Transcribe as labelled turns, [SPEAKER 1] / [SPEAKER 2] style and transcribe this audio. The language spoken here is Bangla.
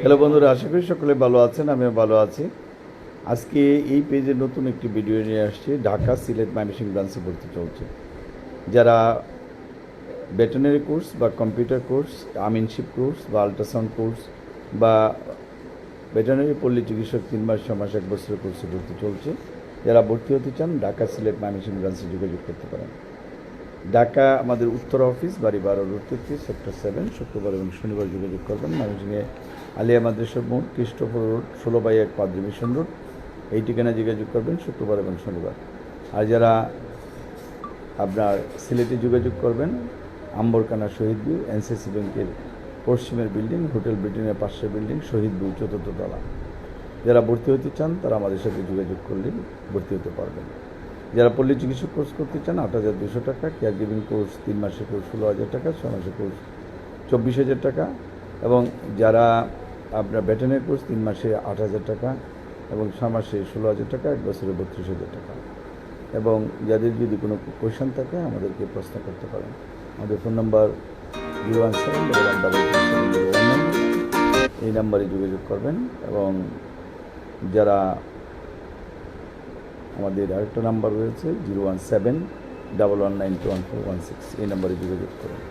[SPEAKER 1] হ্যালো বন্ধুরা, আশা করি সকলে ভালো আছেন। আমিও ভালো আছি। আজকে এই পেজে নতুন একটি ভিডিও নিয়ে আসছি। ঢাকা, সিলেট, ময়মনসিংহ ব্রাঞ্চে ভর্তি চলছে। যারা ভেটেরিনারি কোর্স বা কম্পিউটার কোর্স, আমিনশিপ কোর্স বা আল্ট্রাসাউন্ড কোর্স বা ভেটেরিনারি পল্লী চিকিৎসক 3 মাস, 6 মাস, 1 বছরের কোর্সে ভর্তি চলছে, যারা ভর্তি হতে চান ঢাকা, সিলেট, ময়মনসিংহ ব্রাঞ্চে যোগাযোগ করতে পারেন। ঢাকা আমাদের উত্তর অফিস, বাড়ি 12 রোড 33, সেক্টর 7, শুক্রবার এবং শনিবার যোগাযোগ করবেন। ময়মনসিংহে আলিয়া মাদ্রাসার মোড়, ক্রিস্টোফার রোড, 16/1 পাদ্রী মিশন রোড, এই ঠিকানায় যোগাযোগ করবেন শুক্রবার এবং শনিবার। আর যারা আপনার সিলেটে যোগাযোগ করবেন, আম্বরকানা শহীদ ভিউ, এনসিসি ব্যাংকের পশ্চিমের বিল্ডিং, হোটেল ব্রিটেনের পাশের বিল্ডিং, শহীদ ভিউ 4th তলা। যারা ভর্তি হতে চান তারা আমাদের সাথে যোগাযোগ করলে ভর্তি হতে পারবেন। যারা পল্লী চিকিৎসক কোর্স করতে চান 8,200 টাকা, কেয়ার গিভিং কোর্স 3 মাসের কোর্স 16,000 টাকা, 6 মাসের কোর্স 24,000 টাকা, এবং যারা আপনার ভেটেরিনারি কোর্স 3 মাসে 8,000 টাকা এবং 6 মাসে 16,000 টাকা, 1 বছরে 32,000 টাকা। এবং যাদের যদি কোনো কোয়েশন থাকে আমাদেরকে প্রশ্ন করতে পারেন। আমাদের ফোন নাম্বার 0171133 এই নাম্বারে যোগাযোগ করবেন। এবং যারা আমাদের আরেকটা নাম্বার রয়েছে 01711921416, এই নাম্বারে যোগাযোগ করুন।